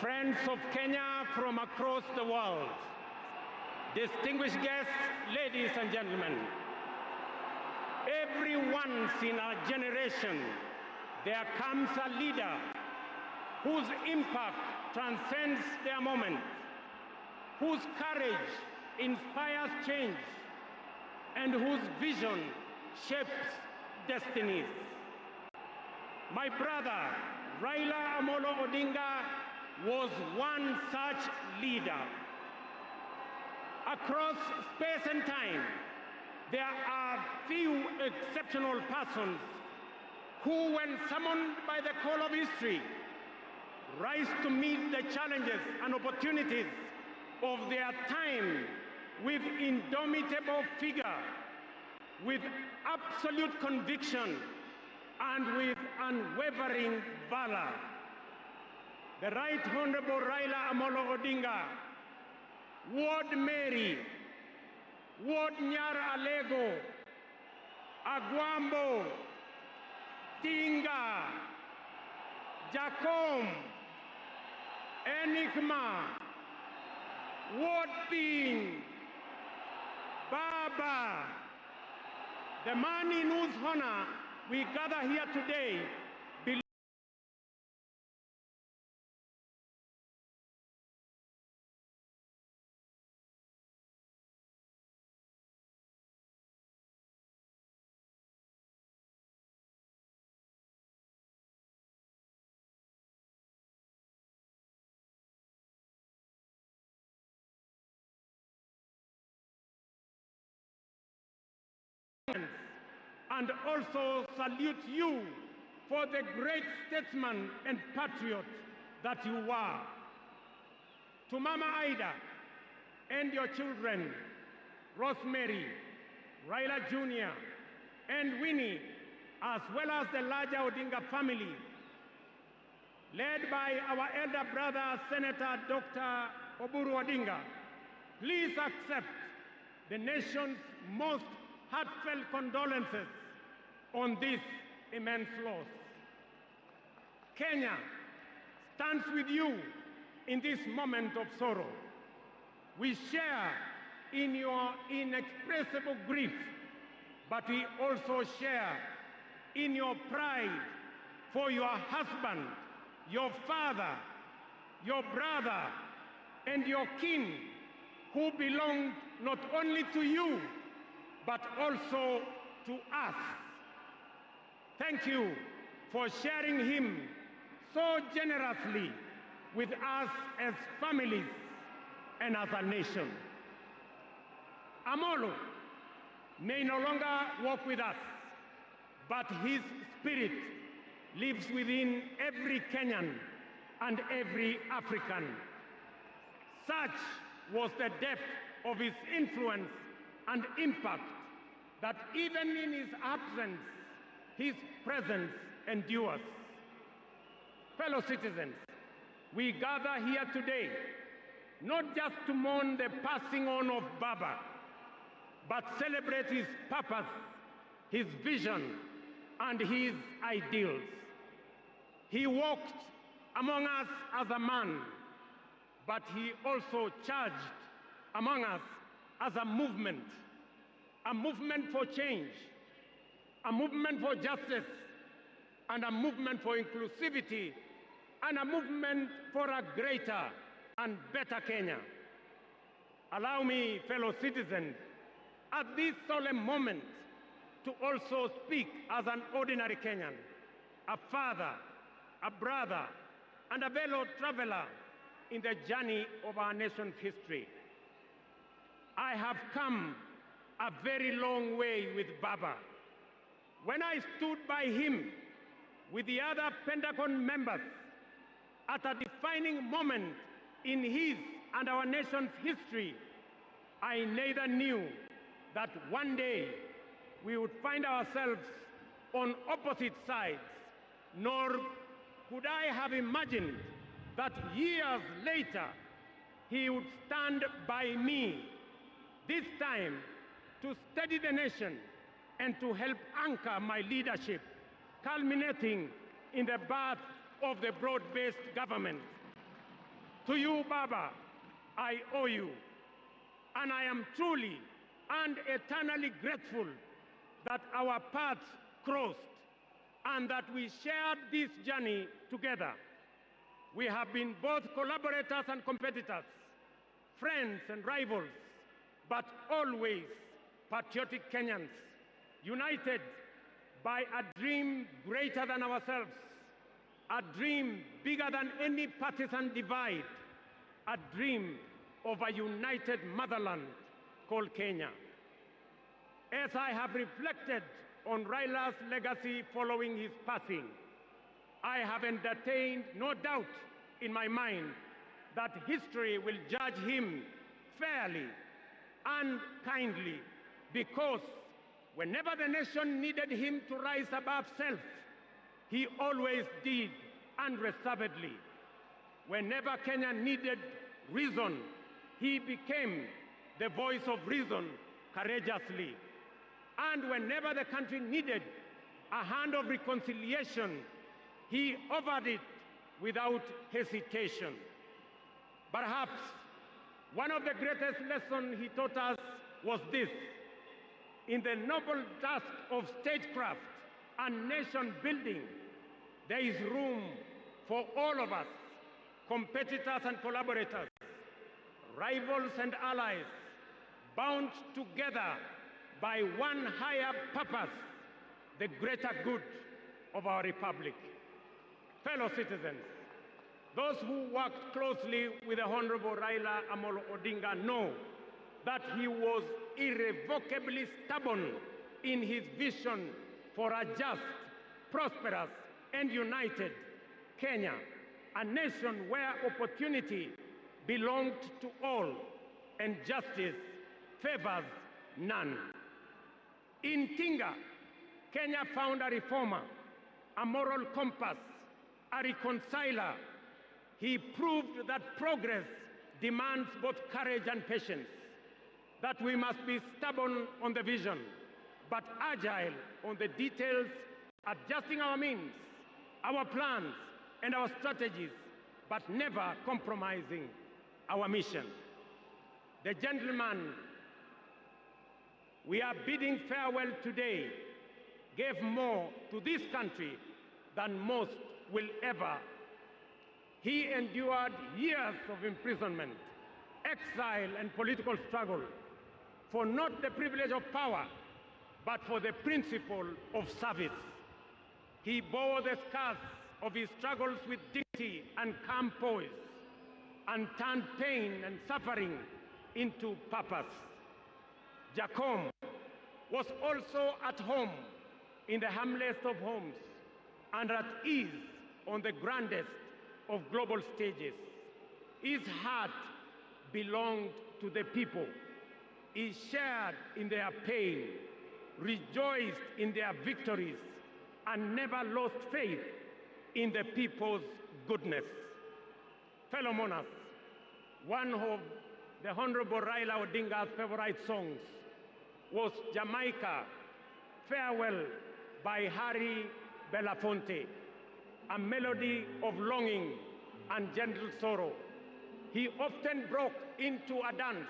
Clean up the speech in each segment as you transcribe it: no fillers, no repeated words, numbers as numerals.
friends of Kenya from across the world, distinguished guests, ladies and gentlemen, every once in a generation, there comes a leader whose impact transcends their moment, whose courage inspires change, and whose vision shapes destinies. My brother, Raila Amollo Odinga, was one such leader. Across space and time, there are few exceptional persons who, when summoned by the call of history, rise to meet the challenges and opportunities of their time with indomitable vigor, with absolute conviction, and with unwavering valor. The Right Honorable Raila Amollo Odinga, Ward Mary, Ward Nyar Alego, Aguambo, Tinga, Jacom, Enigma, Ward Ping, Baba, the man in whose honor we gather here today, and also salute you for the great statesman and patriot that you are. To Mama Ida and your children, Rosemary, Raila Jr., and Winnie, as well as the larger Odinga family, led by our elder brother, Senator Dr. Oburu Odinga, please accept the nation's most heartfelt condolences on this immense loss. Kenya stands with you in this moment of sorrow. We share in your inexpressible grief, but we also share in your pride for your husband, your father, your brother, and your kin, who belong not only to you, but also to us. Thank you for sharing him so generously with us as families and as a nation. Amollo may no longer walk with us, but his spirit lives within every Kenyan and every African. Such was the depth of his influence and impact that even in his absence, his presence endures. Fellow citizens, we gather here today not just to mourn the passing on of Baba, but celebrate his purpose, his vision, and his ideals. He walked among us as a man, but he also charged among us as a movement for change, a movement for justice, and a movement for inclusivity, and a movement for a greater and better Kenya. Allow me, fellow citizens, at this solemn moment to also speak as an ordinary Kenyan, a father, a brother, and a fellow traveler in the journey of our nation's history. I have come a very long way with Baba. When I stood by him with the other Pentagon members at a defining moment in his and our nation's history, I neither knew that one day we would find ourselves on opposite sides, nor could I have imagined that years later he would stand by me, this time to steady the nation and to help anchor my leadership, culminating in the birth of the broad-based government. To you, Baba, I owe you, and I am truly and eternally grateful that our paths crossed and that we shared this journey together. We have been both collaborators and competitors, friends and rivals, but always patriotic Kenyans, united by a dream greater than ourselves, a dream bigger than any partisan divide, a dream of a united motherland called Kenya. As I have reflected on Raila's legacy following his passing, I have entertained no doubt in my mind that history will judge him fairly and kindly, because whenever the nation needed him to rise above self, he always did unreservedly. Whenever Kenya needed reason, he became the voice of reason courageously. And whenever the country needed a hand of reconciliation, he offered it without hesitation. Perhaps one of the greatest lessons he taught us was this: in the noble task of statecraft and nation building, there is room for all of us, competitors and collaborators, rivals and allies, bound together by one higher purpose, the greater good of our republic. Fellow citizens, those who worked closely with the Honorable Raila Amollo Odinga know that he was irrevocably stubborn in his vision for a just, prosperous, and united Kenya, a nation where opportunity belonged to all and justice favors none. In Tinga, Kenya found a reformer, a moral compass, a reconciler. He proved that progress demands both courage and patience, that we must be stubborn on the vision, but agile on the details, adjusting our means, our plans, and our strategies, but never compromising our mission. The gentleman we are bidding farewell today gave more to this country than most will ever. He endured years of imprisonment, exile, and political struggle for not the privilege of power, but for the principle of service. He bore the scars of his struggles with dignity and calm poise, and turned pain and suffering into purpose. Jacom was also at home in the humblest of homes and at ease on the grandest of global stages. His heart belonged to the people. He shared in their pain, rejoiced in their victories, and never lost faith in the people's goodness. Fellow monarchs, one of the Honorable Raila Odinga's favorite songs was Jamaica, Farewell by Harry Belafonte, a melody of longing and gentle sorrow. He often broke into a dance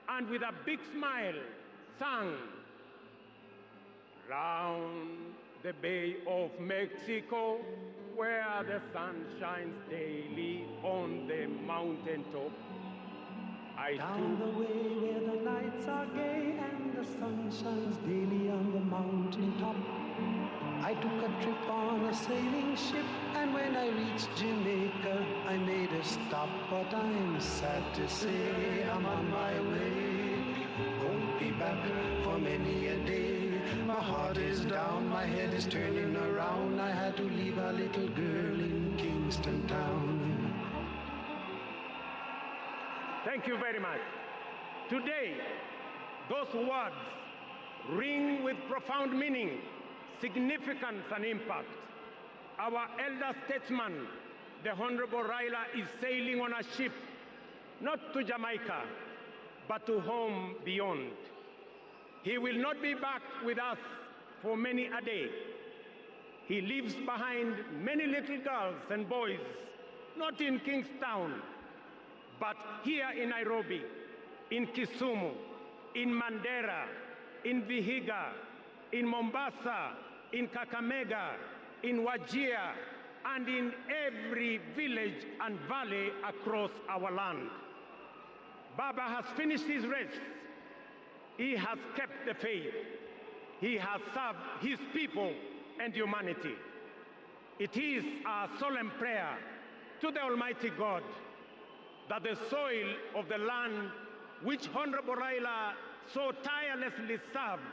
and with a big smile sang, "Round the Bay of Mexico, where the sun shines daily on the mountaintop. Down the way where the lights are gay and the sun shines daily on the mountaintop. I took a trip on a sailing ship, and when I reached Jamaica, I made a stop. But I'm sad to say I'm on my way. Won't be back for many a day. My heart is down, my head is turning around. I had to leave a little girl in Kingston town." Thank you very much. Today, those words ring with profound meaning, significance, and impact. Our elder statesman, the Honorable Raila, is sailing on a ship, not to Jamaica, but to home beyond. He will not be back with us for many a day. He leaves behind many little girls and boys, not in Kingstown, But here in Nairobi, in Kisumu, in Mandera, in Vihiga, in Mombasa, in Kakamega, in Wajir, and in every village and valley across our land. Baba has finished his race. He has kept the faith. He has served his people and humanity. It is our solemn prayer to the Almighty God that the soil of the land which Honorable Raila so tirelessly served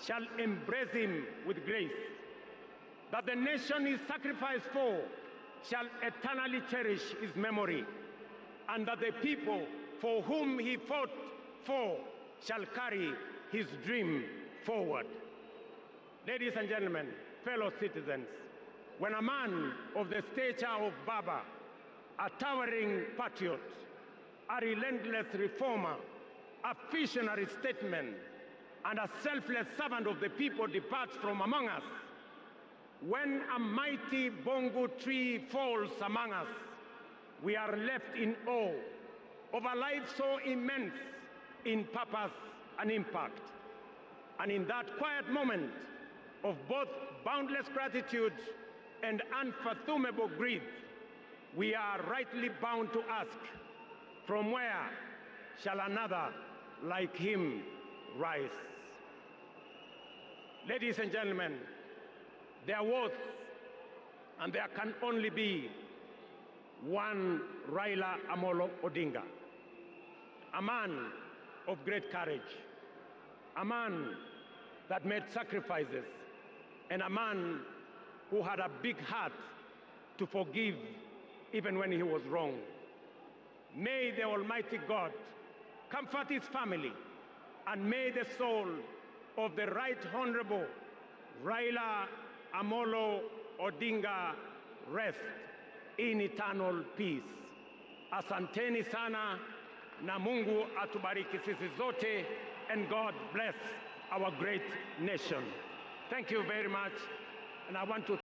shall embrace him with grace, that the nation he sacrificed for shall eternally cherish his memory, and that the people for whom he fought for shall carry his dream forward. Ladies and gentlemen, fellow citizens, when a man of the stature of Baba, a towering patriot, a relentless reformer, a visionary statesman, and a selfless servant of the people departs from among us, when a mighty bongo tree falls among us, we are left in awe of a life so immense in purpose and impact. And in that quiet moment of both boundless gratitude and unfathomable grief, we are rightly bound to ask, from where shall another like him rise? Ladies and gentlemen, there was and there can only be one Raila Amollo Odinga, a man of great courage, a man that made sacrifices, and a man who had a big heart to forgive even when he was wrong. May the Almighty God comfort his family, and may the soul of the Right Honorable Raila Amollo Odinga rest in eternal peace. Asanteni sana, na Mungu atubariki sisi zote, and God bless our great nation. Thank you very much, and I want to